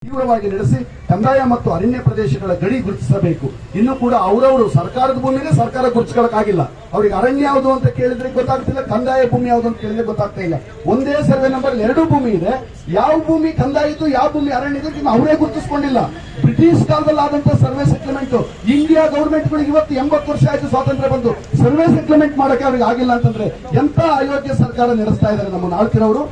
ತೀವ್ರವಾಗಿ ನಡೆಸಿ ಕಂದಾಯ ಮತ್ತು ಅರಣ್ಯ ಪ್ರದೇಶಗಳ ಗಡಿ ಗುರುತಿಸಬೇಕು. ಇನ್ನು ಕೂಡ ಅವರವರು ಸರ್ಕಾರದ ಭೂಮಿನೇ ಸರ್ಕಾರ ಗುರುತಿಸಲಿಕ್ಕಾಗಿಲ್ಲ. ಅವರಿಗೆ ಅರಣ್ಯ ಯಾವುದು ಅಂತ ಕೇಳಿದ್ರೆ ಗೊತ್ತಾಗ್ತಿಲ್ಲ, ಕಂದಾಯ ಭೂಮಿ ಯಾವುದು ಅಂತ ಕೇಳಿದ್ರೆ ಗೊತ್ತಾಗ್ತಾ ಇಲ್ಲ. ಒಂದೇ ಸರ್ವೆ ನಂಬರ್ 2 ಭೂಮಿ ಇದೆ. ಯಾವ ಭೂಮಿ ಕಂದಾಯ ಇತ್ತು, ಯಾವ ಭೂಮಿ ಅರಣ್ಯ ಇದೆ ಅವರೇ ಗುರುತಿಸಿಕೊಂಡಿಲ್ಲ. ಬ್ರಿಟಿಷ್ ಕಾಲದಲ್ಲಿ ಆದಂತಹ ಸರ್ವೆ ಸೆಟ್ಲ್ಮೆಂಟ್ ಇಂಡಿಯಾ ಗವರ್ಮೆಂಟ್ಗಳಿಗೆ ಇವತ್ತು 80 ವರ್ಷ ಆಯ್ತು ಸ್ವಾತಂತ್ರ್ಯ ಬಂದು, ಸರ್ವೆ ಸೆಟ್ಲ್ಮೆಂಟ್ ಮಾಡಕ್ಕೆ ಅವ್ರಿಗೆ ಆಗಿಲ್ಲ ಅಂತಂದ್ರೆ ಎಂತ ಅಯೋಗ್ಯ ಸರ್ಕಾರ ನಡೆಸ್ತಾ ಇದ್ದಾರೆ ನಮ್ಮನ್ನು ಆಳ್ತಿರೋರು.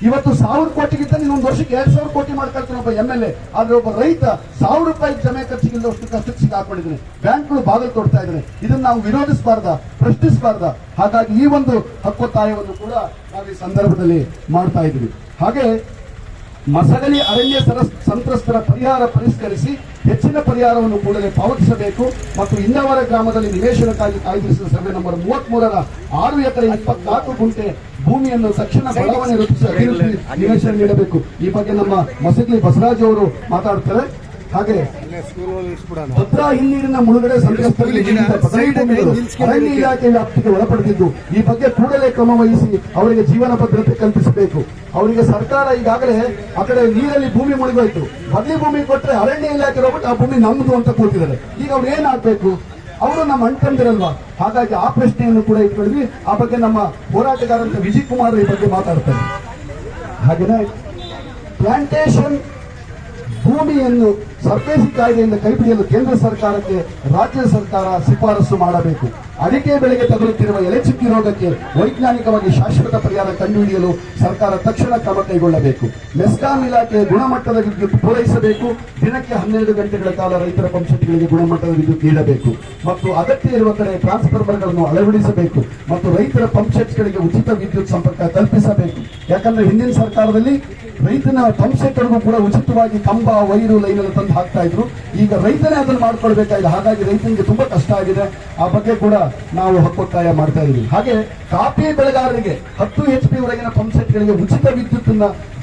ಇವತ್ತು 1000 ಕೋಟಿಗಿಂತ ಇನ್ನೊಂದು ವರ್ಷಕ್ಕೆ 2000 ಕೋಟಿ ಮಾಡ್ಕೊಳ್ತಾನೆ ಒಬ್ಬ MLA. ಆದ್ರೆ ಒಬ್ಬ ರೈತ 1000 ರೂಪಾಯಿ ಜಮೆ ಖರ್ಚಿಗಿಲ್ಲದಷ್ಟು ಕಷ್ಟಕ್ಕೆ ಸಿಗಾಕೊಂಡಿದ್ದಾನೆ. ಬ್ಯಾಂಕ್ಗಳು ಬಾಗಿಲು ತೊಡ್ತಾ ಇದ್ದಾರೆ. ಇದನ್ನ ನಾವು ವಿರೋಧಿಸಬಾರ್ದ, ಪ್ರಶ್ನಿಸಬಾರ್ದ. ಹಾಗಾಗಿ ಈ ಒಂದು ಹಕ್ಕೊತ್ತಾಯವನ್ನು ಕೂಡ ನಾವು ಈ ಸಂದರ್ಭದಲ್ಲಿ ಮಾಡ್ತಾ ಇದ್ವಿ. ಹಾಗೆ ಮಸಗಲಿ ಅರಣ್ಯ ಸಂತ್ರಸ್ತರ ಪರಿಹಾರ ಪರಿಷ್ಕರಿಸಿ ಹೆಚ್ಚಿನ ಪರಿಹಾರವನ್ನು ಕೂಡಲೇ ಪಾವತಿಸಬೇಕು ಮತ್ತು ಇಂದವರ ಗ್ರಾಮದಲ್ಲಿ ನಿವೇಶನಕ್ಕಾಗಿ ಕಾಯ್ದಿರಿಸಿದ ಸರ್ವೆ ನಂಬರ್ 33ರ 6 ಎಕರೆ 24 ಗುಂಟೆ ಭೂಮಿಯನ್ನು ತಕ್ಷಣ ಬಡಾವಣೆ ರೂಪಿಸಿ ಅಭಿವೃದ್ಧಿ ನಿವೇಶನ ನೀಡಬೇಕು. ಈ ಬಗ್ಗೆ ನಮ್ಮ ಮಸಗಲಿ ಬಸವರಾಜ್ ಅವರು ಮಾತಾಡ್ತಾರೆ. ಹಾಗೆ ಭದ್ರಾ ಹಿನ್ನೀರಿನ ಮುಳುಗಡೆ ಸಂತ್ರಸ್ತರಿಗೆ ಅರಣ್ಯ ಇಲಾಖೆ ವ್ಯಾಪ್ತಿಗೆ ಒಳಪಡೆದಿದ್ದು ಈ ಬಗ್ಗೆ ಕೂಡಲೇ ಕ್ರಮ ವಹಿಸಿ ಅವರಿಗೆ ಜೀವನ ಭದ್ರತೆ ಕಲ್ಪಿಸಬೇಕು. ಅವರಿಗೆ ಸರ್ಕಾರ ಈಗಾಗಲೇ ಆ ಕಡೆ ನೀರಲ್ಲಿ ಭೂಮಿ ಮುಳುಗೋಯ್ತು, ಬದಲಿ ಭೂಮಿ ಕೊಟ್ಟರೆ ಅರಣ್ಯ ಇಲಾಖೆ ಹೋಗ್ಬಿಟ್ಟು ಆ ಭೂಮಿ ನಮ್ಮದು ಅಂತ ಕೂತಿದ್ದಾರೆ. ಈಗ ಅವ್ರು ಏನಾಗಬೇಕು? ಅವರು ನಮ್ಮ ಅಣ್ತಂದಿರಲ್ವಾ? ಹಾಗಾಗಿ ಆ ಪ್ರಶ್ನೆಯನ್ನು ಕೂಡ ಇಟ್ಕೊಂಡ್ವಿ. ಆ ಬಗ್ಗೆ ನಮ್ಮ ಹೋರಾಟಗಾರಂತ ವಿಜಯ್ ಕುಮಾರ್ ಈ ಬಗ್ಗೆ ಮಾತಾಡ್ತಾರೆ. ಹಾಗೆಯೇ ಪ್ಲಾಂಟೇಶನ್ ಭೂಮಿಯನ್ನು ಸರ್ಫೇಸಿ ಕಾಯ್ದೆಯಿಂದ ಕೈಬಿಡಲು ಕೇಂದ್ರ ಸರ್ಕಾರಕ್ಕೆ ರಾಜ್ಯ ಸರ್ಕಾರ ಶಿಫಾರಸು ಮಾಡಬೇಕು. ಅಡಿಕೆ ಬೆಳೆಗೆ ತಗುಲುತ್ತಿರುವ ಎಲೆಚುಕ್ಕಿ ರೋಗಕ್ಕೆ ವೈಜ್ಞಾನಿಕವಾಗಿ ಶಾಶ್ವತ ಪರಿಹಾರ ಕಂಡುಹಿಡಿಯಲು ಸರ್ಕಾರ ತಕ್ಷಣ ಕ್ರಮ ಕೈಗೊಳ್ಳಬೇಕು. ಮೆಸ್ಕಾಂ ಇಲಾಖೆ ಗುಣಮಟ್ಟದ ವಿದ್ಯುತ್ ಪೂರೈಸಬೇಕು. ದಿನಕ್ಕೆ 12 ಗಂಟೆಗಳ ಕಾಲ ರೈತರ ಪಂಪ್ಸೆಟ್ಗಳಿಗೆ ಗುಣಮಟ್ಟದ ವಿದ್ಯುತ್ ನೀಡಬೇಕು ಮತ್ತು ಅಗತ್ಯ ಇರುವ ಕಡೆ ಟ್ರಾನ್ಸ್ಫಾರ್ಮರ್ಗಳನ್ನು ಅಳವಡಿಸಬೇಕು ಮತ್ತು ರೈತರ ಪಂಪ್ಸೆಟ್ಗಳಿಗೆ ಉಚಿತ ವಿದ್ಯುತ್ ಸಂಪರ್ಕ ಕಲ್ಪಿಸಬೇಕು. ಯಾಕಂದ್ರೆ ಹಿಂದಿನ ಸರ್ಕಾರದಲ್ಲಿ ರೈತನ ಪಂಪ್ಸೆಟ್ಗಳಿಗೂ ಕೂಡ ಉಚಿತವಾಗಿ ಕಂಬ, ವೈರು, ಲೈನ್ ಎಲ್ಲ ತಂದು ಹಾಕ್ತಾ ಇದ್ರು. ಈಗ ರೈತನೇ ಅದನ್ನು ಮಾಡ್ಕೊಳ್ಬೇಕಾಗಿದೆ. ಹಾಗಾಗಿ ರೈತನಿಗೆ ತುಂಬಾ ಕಷ್ಟ ಆಗಿದೆ. ಆ ಬಗ್ಗೆ ಕೂಡ ನಾವು ಹಕ್ಕೊತ್ತಾಯ ಮಾಡ್ತಾ ಇದ್ದೀವಿ. ಹಾಗೆ ಕಾಫಿ ಬೆಳೆಗಾರರಿಗೆ 10 HP ವರೆಗಿನ ಪಂಪ್ಸೆಟ್ಗಳಿಗೆ ಉಚಿತ ವಿದ್ಯುತ್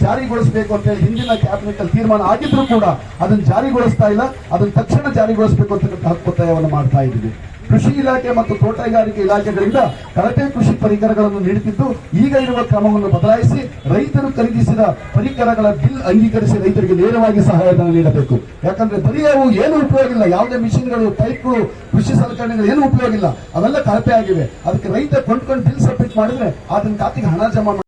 ಜಾರಿಗೊಳಿಸಬೇಕು ಅಂತ ಹೇಳಿ ಹಿಂದಿನ ಕ್ಯಾಬಿನೆಟ್ ಅಲ್ಲಿ ತೀರ್ಮಾನ ಆಗಿದ್ರು ಕೂಡ ಅದನ್ನು ಜಾರಿಗೊಳಿಸ್ತಾ ಇಲ್ಲ. ಅದನ್ನು ತಕ್ಷಣ ಜಾರಿಗೊಳಿಸಬೇಕು ಅಂತ ಹಕ್ಕೊತ್ತಾಯವನ್ನು ಮಾಡ್ತಾ ಇದ್ದೀವಿ. ಕೃಷಿ ಇಲಾಖೆ ಮತ್ತು ತೋಟಗಾರಿಕೆ ಇಲಾಖೆಗಳಿಂದ ಕಳಪೆ ಕೃಷಿ ಪರಿಕರಗಳನ್ನು ನೀಡುತ್ತಿದ್ದು ಈಗ ಇರುವ ಕ್ರಮವನ್ನು ಬದಲಾಯಿಸಿ ರೈತರು ಖರೀದಿಸಿದ ಪರಿಕರಗಳ ಬಿಲ್ ಅಂಗೀಕರಿಸಿ ರೈತರಿಗೆ ನೇರವಾಗಿ ಸಹಾಯಧನ ನೀಡಬೇಕು. ಯಾಕಂದ್ರೆ ಬರೀ ಅವು ಏನು ಉಪಯೋಗ ಇಲ್ಲ, ಯಾವುದೇ ಮಿಷಿನ್ಗಳು, ಪೈಪ್ಗಳು, ಕೃಷಿ ಸಲಕರಣೆಗಳು ಏನು ಉಪಯೋಗ ಇಲ್ಲ, ಅವೆಲ್ಲ ಕಳಪೆ ಆಗಿವೆ. ಅದಕ್ಕೆ ರೈತ ಕೊಂಡ್ಕೊಂಡು ಬಿಲ್ ಸಬ್ಮಿಟ್ ಮಾಡಿದ್ರೆ ಅದನ್ನ ಖಾತೆಗೆ ಹಣ ಜಮಾ